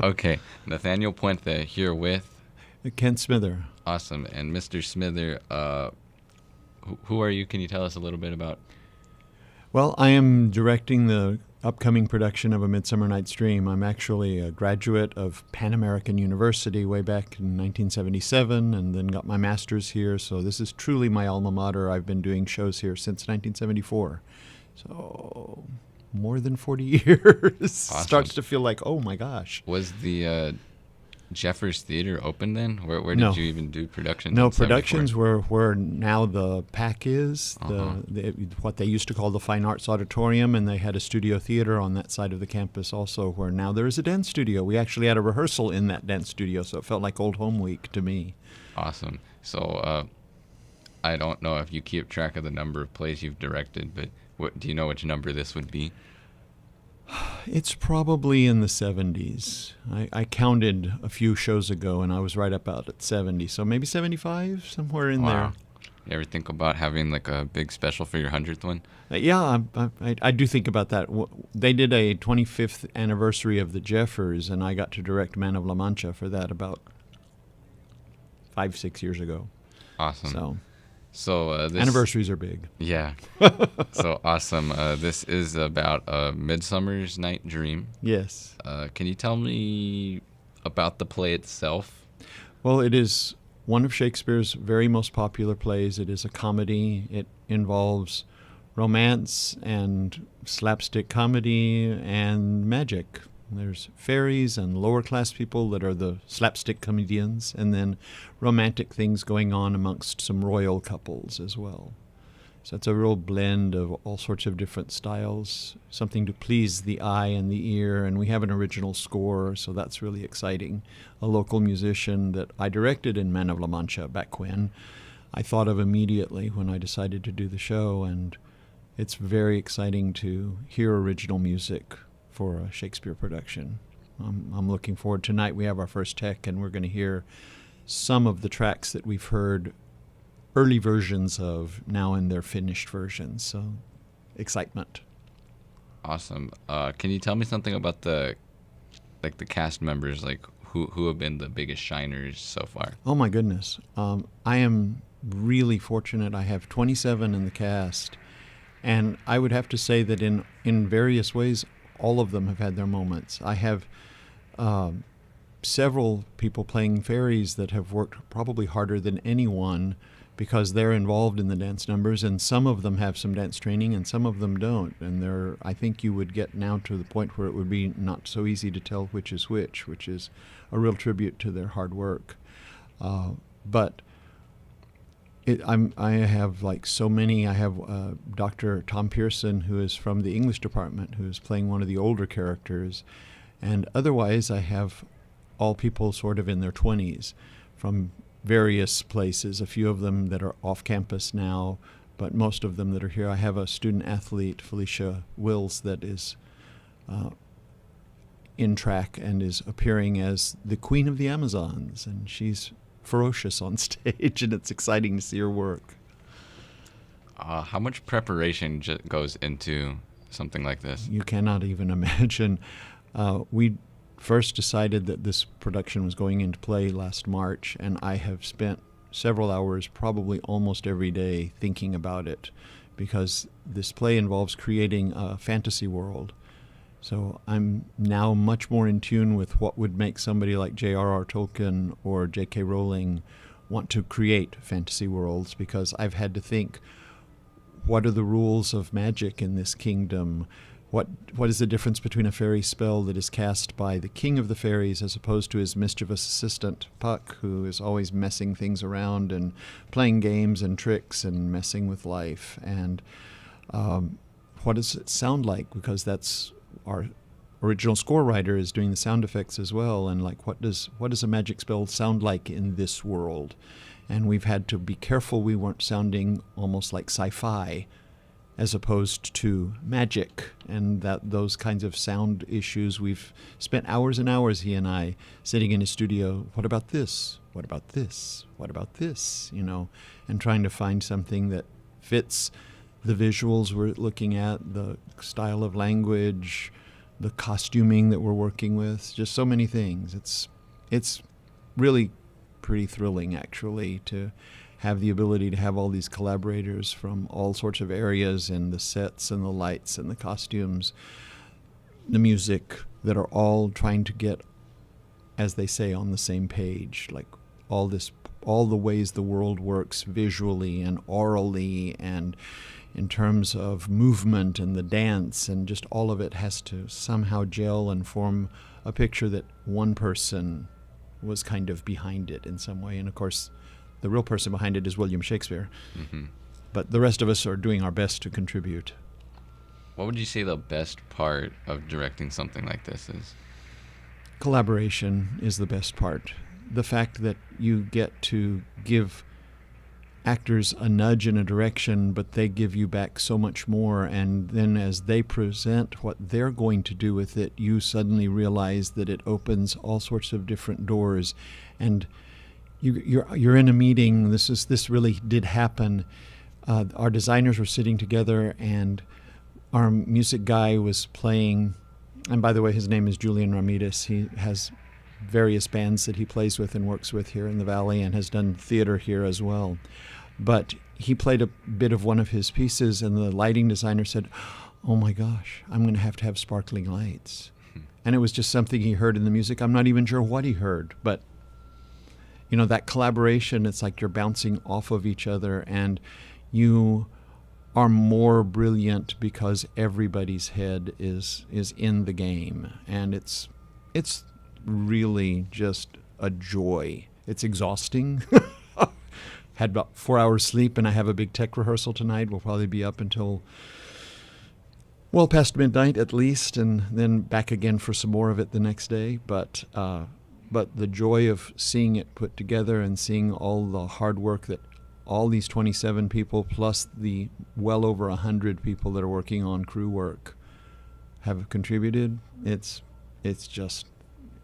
Okay, Nathaniel Puente here with Kent Smither. Awesome. And Mr. Smither, who are you? Can you tell us a little bit about? Well, I am directing the upcoming production of A Midsummer Night's Dream. I'm actually a graduate of Pan American University way back in 1977 and then got my master's here. So this is truly my alma mater. I've been doing shows here since 1974. So more than 40 years. Awesome. Starts to feel like, oh my gosh. Was the Jeffers Theater open then? Where No. did you even do productions? No, in 74? productions were where now the PAC is, Uh-huh. what they used to call the Fine Arts Auditorium, and they had a studio theater on that side of the campus also, where now there is a dance studio. We actually had a rehearsal in that dance studio, so it felt like Old Home Week to me. Awesome. So I don't know if you keep track of the number of plays you've directed, but do you know which number this would be? It's probably in the 70s. I counted a few shows ago, and I was right about at 70, so maybe 75, somewhere in there. You ever think about having like a big special for your 100th one? Yeah, I do think about that. They did a 25th anniversary of the Jeffers, and I got to direct Man of La Mancha for that about 5-6 years ago. Awesome. So this anniversaries are big. Yeah. So awesome. This is about a Midsummer's Night Dream. Yes. Can you tell me about the play itself? Well, it is one of Shakespeare's very most popular plays. It is a comedy. It involves romance and slapstick comedy and magic. There's fairies and lower-class people that are the slapstick comedians, and then romantic things going on amongst some royal couples as well. So it's a real blend of all sorts of different styles, something to please the eye and the ear, and we have an original score, so that's really exciting. A local musician that I directed in Man of La Mancha back when, I thought of immediately when I decided to do the show, and it's very exciting to hear original music for a Shakespeare production. I'm looking forward. Tonight we have our first tech, and we're going to hear some of the tracks that we've heard early versions of now in their finished versions. So, excitement. Awesome. Can you tell me something about the cast members, like who have been the biggest shiners so far? Oh my goodness. I am really fortunate. I have 27 in the cast, and I would have to say that in various ways, all of them have had their moments. I have several people playing fairies that have worked probably harder than anyone because they're involved in the dance numbers, and some of them have some dance training and some of them don't. And I think you would get now to the point where it would be not so easy to tell which is which is a real tribute to their hard work. But I have like so many. I have Dr. Tom Pearson, who is from the English department, who is playing one of the older characters. And otherwise, I have all people sort of in their 20s from various places, a few of them that are off campus now, but most of them that are here. I have a student athlete, Felicia Wills, that is in track and is appearing as the Queen of the Amazons, and she's ferocious on stage, and it's exciting to see her work. How much preparation goes into something like this? You cannot even imagine. We first decided that this production was going into play last March, and I have spent several hours, probably almost every day, thinking about it, because this play involves creating a fantasy world. So I'm now much more in tune with what would make somebody like J.R.R. Tolkien or J.K. Rowling want to create fantasy worlds, because I've had to think, what are the rules of magic in this kingdom? What is the difference between a fairy spell that is cast by the king of the fairies as opposed to his mischievous assistant, Puck, who is always messing things around and playing games and tricks and messing with life? And what does it sound like? Because that's our original score writer is doing the sound effects as well. And like, what does a magic spell sound like in this world? And we've had to be careful we weren't sounding almost like sci-fi as opposed to magic, and those kinds of sound issues. We've spent hours and hours, he and I, sitting in his studio. What about this? What about this? What about this? And trying to find something that fits the visuals we're looking at, the style of language, the costuming that we're working with, just so many things. It's really pretty thrilling, actually, to have the ability to have all these collaborators from all sorts of areas, and the sets and the lights and the costumes, the music, that are all trying to get, as they say, on the same page. Like all the ways the world works visually and orally and in terms of movement and the dance, and just all of it has to somehow gel and form a picture that one person was kind of behind it in some way. And of course, the real person behind it is William Shakespeare. Mm-hmm. But the rest of us are doing our best to contribute. What would you say the best part of directing something like this is? Collaboration is the best part. The fact that you get to give actors a nudge in a direction, but they give you back so much more, and then as they present what they're going to do with it, you suddenly realize that it opens all sorts of different doors. And you're in a meeting. This really did happen. Our designers were sitting together, and our music guy was playing, and by the way, his name is Julian Ramirez. He has various bands that he plays with and works with here in the Valley, and has done theater here as well. But he played a bit of one of his pieces, and the lighting designer said, "Oh my gosh, I'm going to have sparkling lights." And it was just something he heard in the music. I'm not even sure what he heard, but that collaboration, it's like you're bouncing off of each other, and you are more brilliant because everybody's head is in the game. And it's really just a joy. It's exhausting. Had about 4 hours sleep, and I have a big tech rehearsal tonight. We'll probably be up until well past midnight at least, and then back again for some more of it the next day. But the joy of seeing it put together and seeing all the hard work that all these 27 people plus the well over 100 people that are working on crew work have contributed, it's just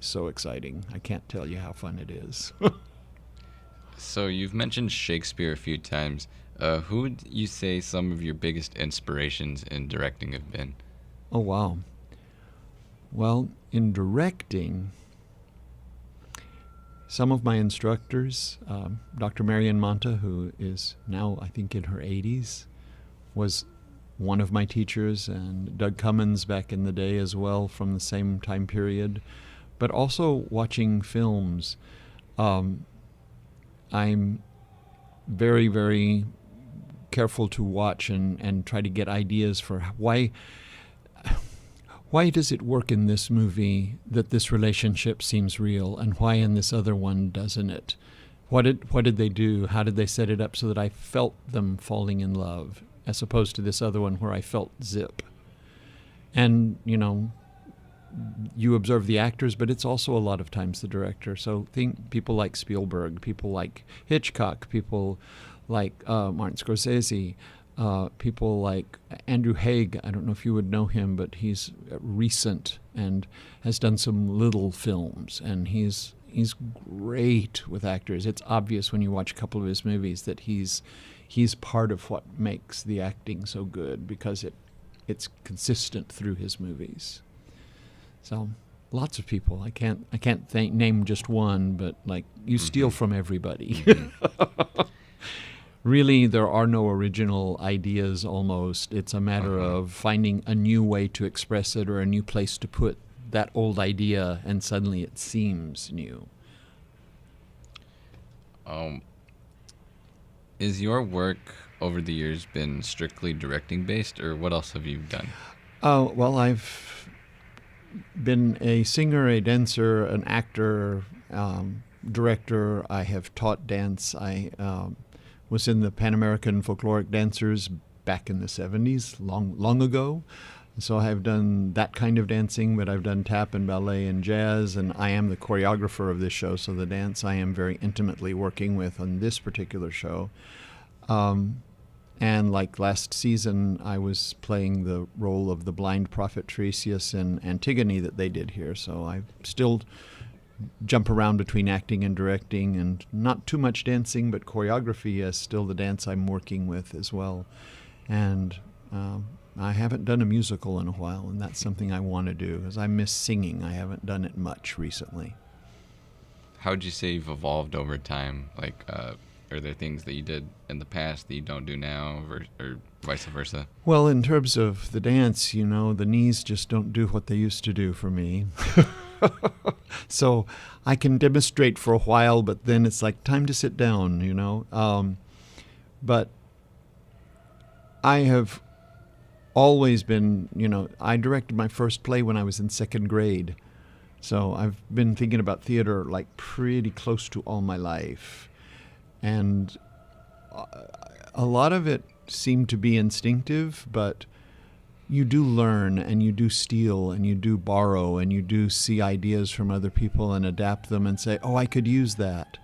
so exciting. I can't tell you how fun it is. So you've mentioned Shakespeare a few times. Who would you say some of your biggest inspirations in directing have been? Oh, wow. Well, in directing, some of my instructors, Dr. Marian Monta, who is now, I think, in her 80s, was one of my teachers, and Doug Cummins back in the day as well from the same time period. But also watching films, I'm very, very careful to watch and try to get ideas for why does it work in this movie that this relationship seems real, and why in this other one doesn't it? What did they do? How did they set it up so that I felt them falling in love, as opposed to this other one where I felt zip? And, you observe the actors, but it's also a lot of times the director. So think people like Spielberg, people like Hitchcock, people like Martin Scorsese, people like Andrew Haig. I don't know if you would know him, but he's recent and has done some little films, and he's great with actors. It's obvious when you watch a couple of his movies that he's part of what makes the acting so good, because it's consistent through his movies. So lots of people. I can't name just one, but like you steal from everybody. Mm-hmm. Really, there are no original ideas almost. It's a matter of finding a new way to express it, or a new place to put that old idea, and suddenly it seems new. Is your work over the years been strictly directing based, or what else have you done? Well, I've been a singer, a dancer, an actor, director. I have taught dance. I was in the Pan American Folkloric Dancers back in the 70s, long ago. So I have done that kind of dancing, but I've done tap and ballet and jazz, and I am the choreographer of this show, so the dance I am very intimately working with on this particular show. And like last season, I was playing the role of the blind prophet Tiresias in Antigone that they did here. So I still jump around between acting and directing, and not too much dancing, but choreography is still the dance I'm working with as well. And I haven't done a musical in a while, and that's something I want to do, because I miss singing. I haven't done it much recently. How would you say you've evolved over time? Like, are there things that you did in the past that you don't do now, or vice versa? Well, in terms of the dance, the knees just don't do what they used to do for me. So I can demonstrate for a while, but then it's like time to sit down, But I have always been, I directed my first play when I was in second grade. So I've been thinking about theater like pretty close to all my life. And a lot of it seemed to be instinctive, but you do learn and you do steal and you do borrow and you do see ideas from other people and adapt them and say, oh, I could use that.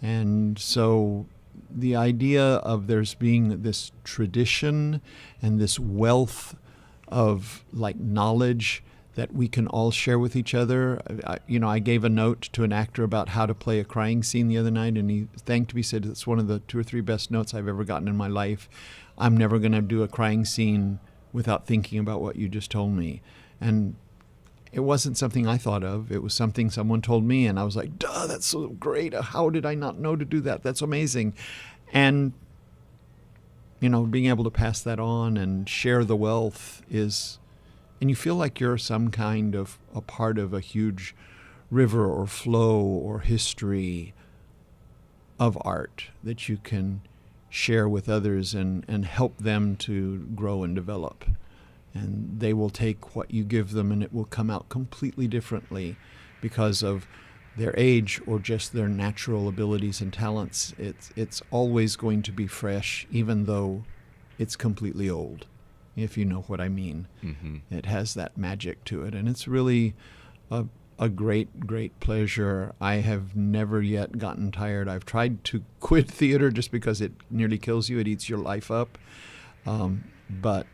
And so the idea of there's being this tradition and this wealth of like knowledge that we can all share with each other. I gave a note to an actor about how to play a crying scene the other night, and he thanked me, said it's one of the 2 or 3 best notes I've ever gotten in my life. I'm never going to do a crying scene without thinking about what you just told me. And it wasn't something I thought of. It was something someone told me, and I was like, duh, that's so great. How did I not know to do that? That's amazing. And, being able to pass that on and share the wealth is... And you feel like you're some kind of a part of a huge river or flow or history of art that you can share with others and help them to grow and develop. And they will take what you give them and it will come out completely differently because of their age or just their natural abilities and talents. It's always going to be fresh, even though it's completely old, if you know what I mean. Mm-hmm. It has that magic to it, and it's really a great, great pleasure. I have never yet gotten tired. I've tried to quit theater just because it nearly kills you. It eats your life up. But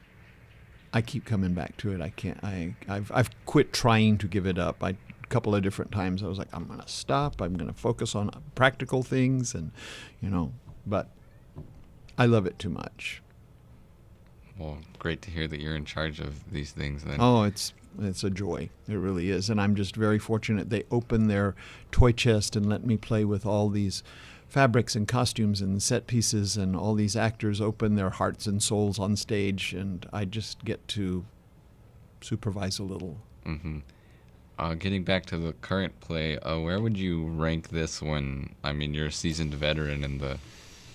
I keep coming back to it. I can't. I've quit trying to give it up. A couple of different times I was like, I'm going to stop. I'm going to focus on practical things, and But I love it too much. Well, great to hear that you're in charge of these things then. Oh, it's a joy. It really is. And I'm just very fortunate. They open their toy chest and let me play with all these fabrics and costumes and set pieces, and all these actors open their hearts and souls on stage, and I just get to supervise a little. Mm-hmm. Getting back to the current play, where would you rank this one? I mean, you're a seasoned veteran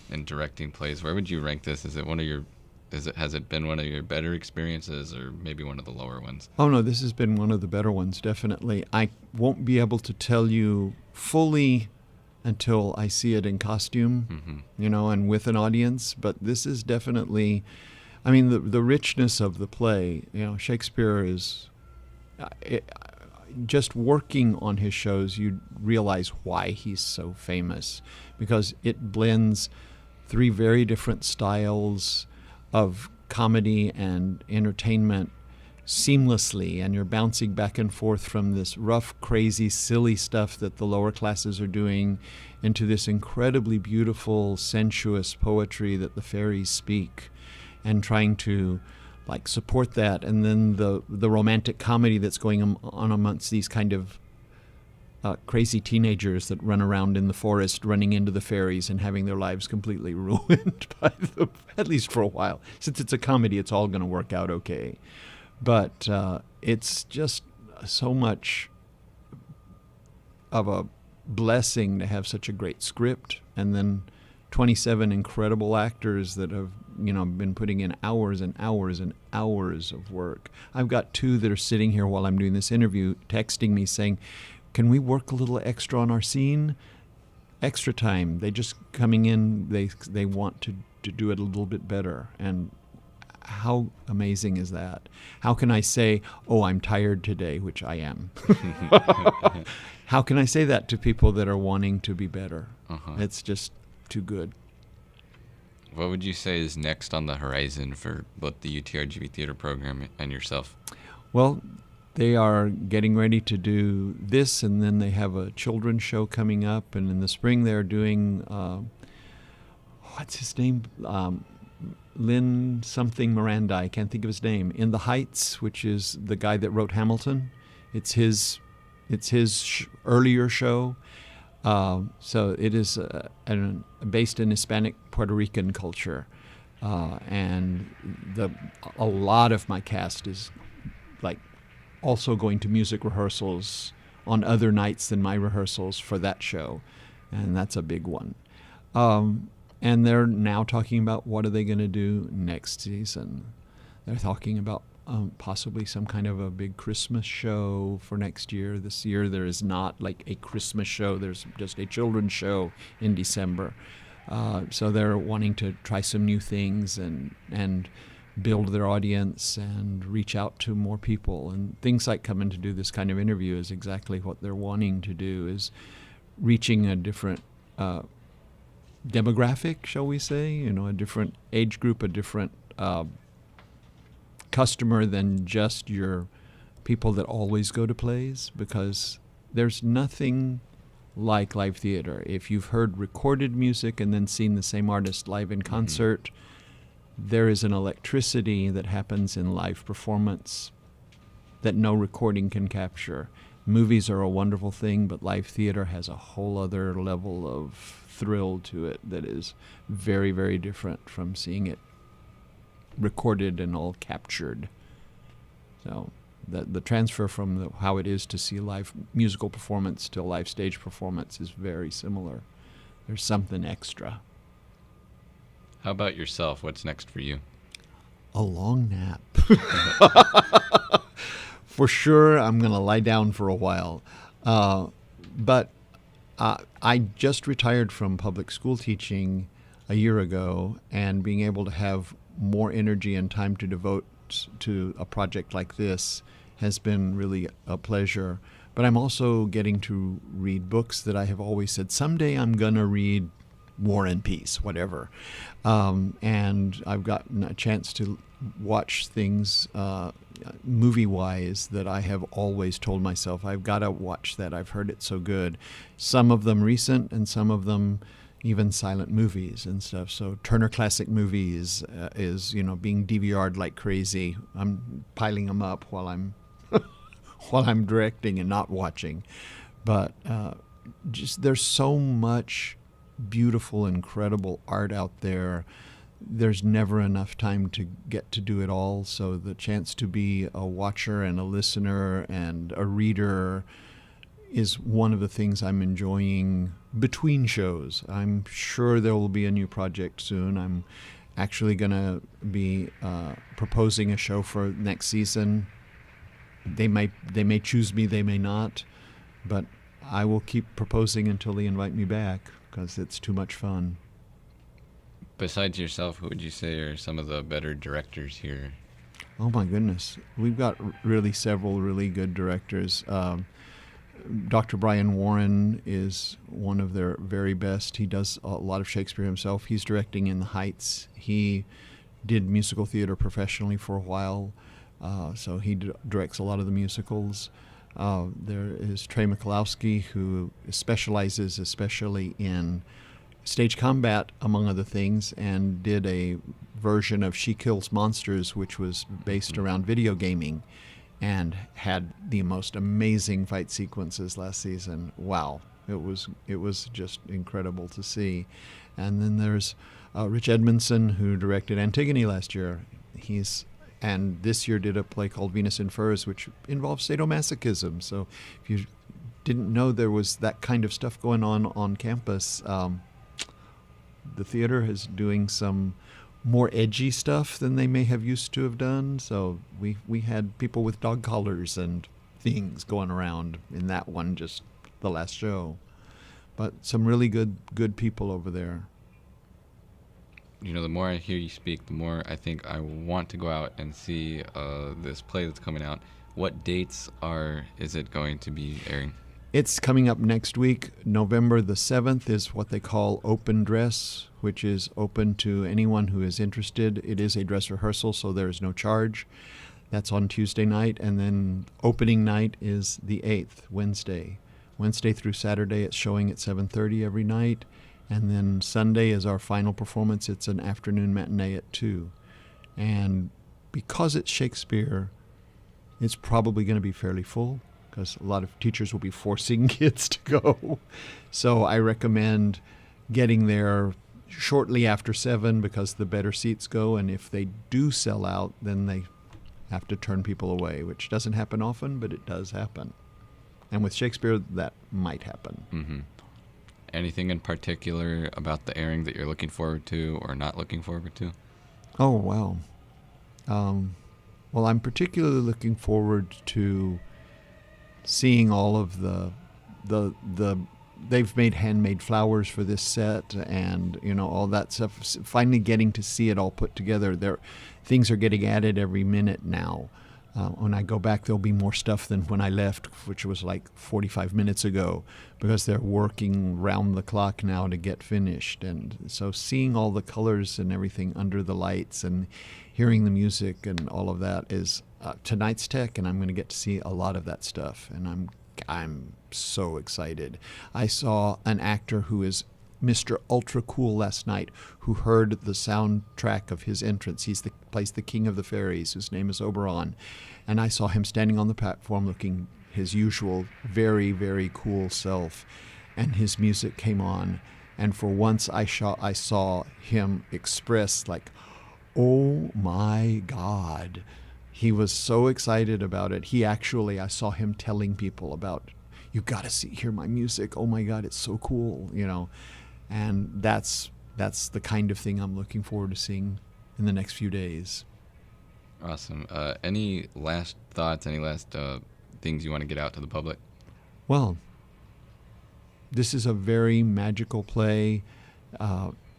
in directing plays. Where would you rank this? Has it been one of your better experiences, or maybe one of the lower ones? Oh, no, this has been one of the better ones, definitely. I won't be able to tell you fully until I see it in costume, Mm-hmm. And with an audience. But this is definitely, the richness of the play. Shakespeare is, just working on his shows, you realize why he's so famous, because it blends 3 very different styles of comedy and entertainment seamlessly, and you're bouncing back and forth from this rough, crazy, silly stuff that the lower classes are doing into this incredibly beautiful, sensuous poetry that the fairies speak, and trying to support that, and then the romantic comedy that's going on amongst these kind of crazy teenagers that run around in the forest running into the fairies and having their lives completely ruined by them, at least for a while. Since it's a comedy, it's all going to work out okay. But it's just so much of a blessing to have such a great script, and then 27 incredible actors that have been putting in hours and hours and hours of work. I've got 2 that are sitting here while I'm doing this interview texting me saying, can we work a little extra on our scene? Extra time. They just coming in, they want to do it a little bit better. And how amazing is that? How can I say, oh, I'm tired today, which I am? How can I say that to people that are wanting to be better? Uh-huh. It's just too good. What would you say is next on the horizon for both the UTRGV theater program and yourself? Well, they are getting ready to do this, and then they have a children's show coming up, and in the spring they're doing, what's his name? Lynn something Miranda, I can't think of his name, In the Heights, which is the guy that wrote Hamilton. It's his earlier show. So it is based in Hispanic Puerto Rican culture. And a lot of my cast is like also going to music rehearsals on other nights than my rehearsals for that show. And that's a big one. And they're now talking about what are they going to do next season. They're talking about possibly some kind of a big Christmas show for next year. This year there is not like a Christmas show. There's just a children's show in December. So they're wanting to try some new things and build their audience and reach out to more people. And things like coming to do this kind of interview is exactly what they're wanting to do, is reaching a different demographic, shall we say, a different age group, a different customer than just your people that always go to plays, because there's nothing like live theater. If you've heard recorded music and then seen the same artist live in concert, there is an electricity that happens in live performance that no recording can capture. Movies are a wonderful thing, but live theater has a whole other level of thrill to it that is very, very different from seeing it recorded and all captured. So the transfer from how it is to see live musical performance to live stage performance is very similar. There's something extra. How about yourself? What's next for you? A long nap. For sure, I'm going to lie down for a while. But I just retired from public school teaching a year ago, and being able to have more energy and time to devote to a project like this has been really a pleasure. But I'm also getting to read books that I have always said, someday I'm going to read War and Peace, whatever. And I've gotten a chance to watch things movie-wise that I have always told myself, I've got to watch that. I've heard it so good. Some of them recent and some of them even silent movies and stuff. So Turner Classic Movies is, being DVR'd like crazy. I'm piling them up while I'm while I'm directing and not watching. But just there's so much beautiful, incredible art out there. There's never enough time to get to do it all. So the chance to be a watcher and a listener and a reader is one of the things I'm enjoying between shows. I'm sure there will be a new project soon. I'm actually going to be proposing a show for next season. They may choose me, they may not, but I will keep proposing until they invite me back, because it's too much fun. Besides yourself, who would you say are some of the better directors here? Oh my goodness. We've got really several really good directors. Dr. Brian Warren is one of their very best. He does a lot of Shakespeare himself. He's directing In the Heights. He did musical theater professionally for a while, so he directs a lot of the musicals. There is Trey Michalowski, who specializes especially in stage combat, among other things, and did a version of She Kills Monsters, which was based around video gaming, and had the most amazing fight sequences last season. Wow, it was just incredible to see. And then there's Rich Edmondson, who directed Antigone last year. And this year did a play called Venus in Furs, which involves sadomasochism. So if you didn't know there was that kind of stuff going on campus, the theater is doing some more edgy stuff than they may have used to have done. So we had people with dog collars and things going around in that one, just the last show. But some really good people over there. The more I hear you speak, the more I think I want to go out and see this play that's coming out. What dates is it going to be airing? It's coming up next week. November the 7th is what they call open dress, which is open to anyone who is interested. It is a dress rehearsal, so there is no charge. That's on Tuesday night. And then opening night is the 8th, Wednesday. Wednesday through Saturday, it's showing at 7:30 every night. And then Sunday is our final performance. It's an afternoon matinee at 2. And because it's Shakespeare, it's probably going to be fairly full because a lot of teachers will be forcing kids to go. So I recommend getting there shortly after 7 because the better seats go. And if they do sell out, then they have to turn people away, which doesn't happen often, but it does happen. And with Shakespeare, that might happen. Mm-hmm. Anything in particular about the airing that you're looking forward to or not looking forward to? Oh, wow. Well, I'm particularly looking forward to seeing all of the they've made handmade flowers for this set and, all that stuff. Finally getting to see it all put together. Things are getting added every minute now. When I go back, there'll be more stuff than when I left, which was like 45 minutes ago, because they're working round the clock now to get finished. And so seeing all the colors and everything under the lights and hearing the music and all of that is tonight's tech, and I'm going to get to see a lot of that stuff. And I'm so excited. I saw an actor who is Mr. Ultra Cool last night who heard the soundtrack of his entrance. He plays the King of the Fairies, whose name is Oberon. And I saw him standing on the platform looking his usual very, very cool self. And his music came on. And for once I saw him express like, oh my God. He was so excited about it. I saw him telling people about, you got to hear my music. Oh my God, it's so cool, And that's the kind of thing I'm looking forward to seeing in the next few days. Awesome. Any last thoughts, any last things you want to get out to the public? Well, this is a very magical play.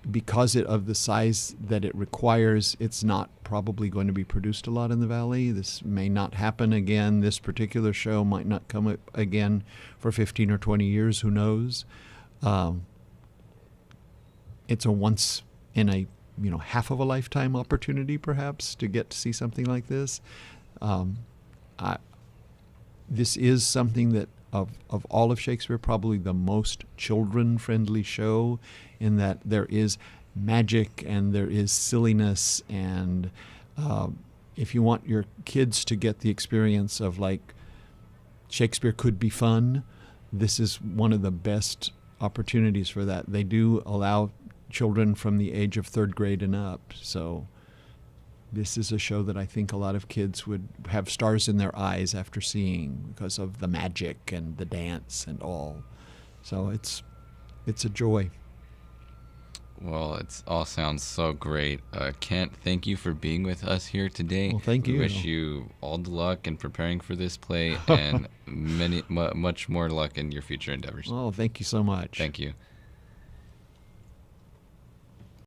Because of the size that it requires, it's not probably going to be produced a lot in the Valley. This may not happen again. This particular show might not come up again for 15 or 20 years. Who knows? It's a once in a half of a lifetime opportunity, perhaps, to get to see something like this. This is something that of all of Shakespeare, probably the most children-friendly show, in that there is magic and there is silliness, and if you want your kids to get the experience of like Shakespeare could be fun, this is one of the best opportunities for that. They do allow children from the age of 3rd grade and up, so this is a show that I think a lot of kids would have stars in their eyes after seeing because of the magic and the dance and all. So it's a joy. Well, it all sounds so great. Kent, thank you for being with us here today. Well, thank you. We wish you all the luck in preparing for this play and much more luck in your future endeavors. Oh, thank you so much. Thank you.